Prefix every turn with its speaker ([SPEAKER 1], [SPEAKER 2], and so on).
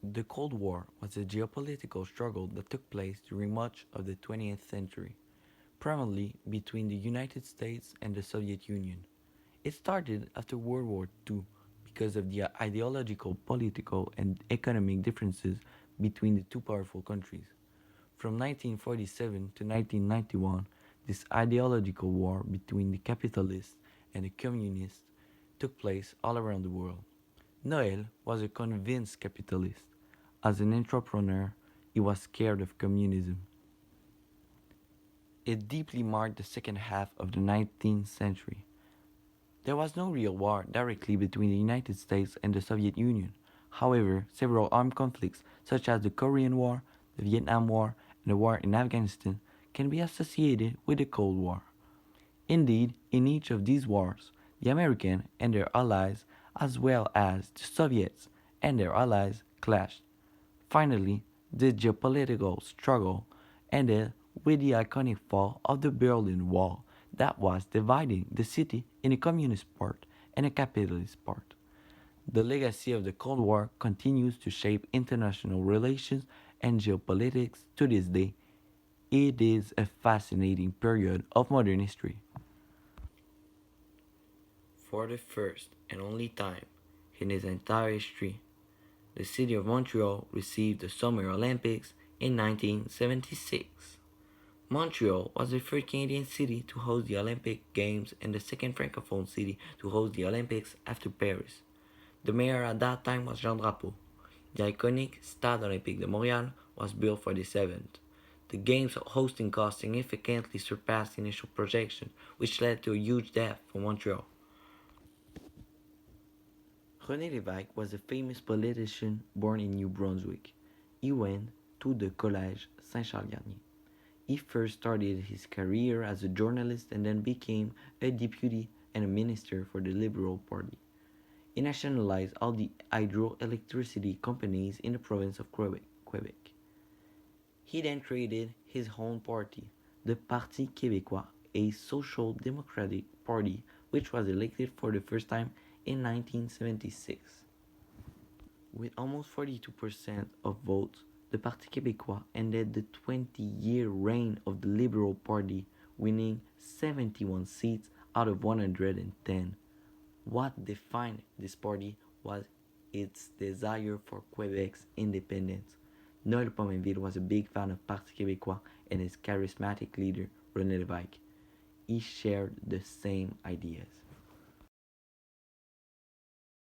[SPEAKER 1] The Cold War was a geopolitical struggle that took place during much of the 20th century, primarily between the United States and the Soviet Union. It started after World War II because of the ideological, political, and economic differences between the two powerful countries. From 1947 to 1991, this ideological war between the capitalists and the communists took place all around the world. Noel was a convinced capitalist. As an entrepreneur, he was scared of communism. It deeply marked the second half of the 19th century. There was no real war directly between the United States and the Soviet Union. However, several armed conflicts, such as the Korean War, the Vietnam War, and the war in Afghanistan, can be associated with the Cold War. Indeed, in each of these wars, the Americans and their allies, as well as the Soviets and their allies, clashed. Finally, this geopolitical struggle ended with the iconic fall of the Berlin Wall that was dividing the city in a communist part and a capitalist part. The legacy of the Cold War continues to shape international relations and geopolitics to this day. It is a fascinating period of modern history. For the first and only time in its entire history, the city of Montreal received the Summer Olympics in 1976. Montreal was the first Canadian city to host the Olympic Games and the second Francophone city to host the Olympics after Paris. The mayor at that time was Jean Drapeau. The iconic Stade Olympique de Montréal was built for this event. The game's hosting costs significantly surpassed initial projections, which led to a huge debt for Montreal. René Lévesque was a famous politician born in New Brunswick. He went to the Collège Saint-Charles-Garnier. He first started his career as a journalist and then became a deputy and a minister for the Liberal Party. He nationalized all the hydroelectricity companies in the province of Quebec. He then created his own party, the Parti Québécois, a social democratic party which was elected for the first time in 1976. With almost 42% of votes, the Parti Québécois ended the 20-year reign of the Liberal Party, winning 71 seats out of 110. What defined this party was its desire for Quebec's independence. Noël Pomainville was a big fan of Parti Québécois and its charismatic leader, René Lévesque. He shared the same ideas.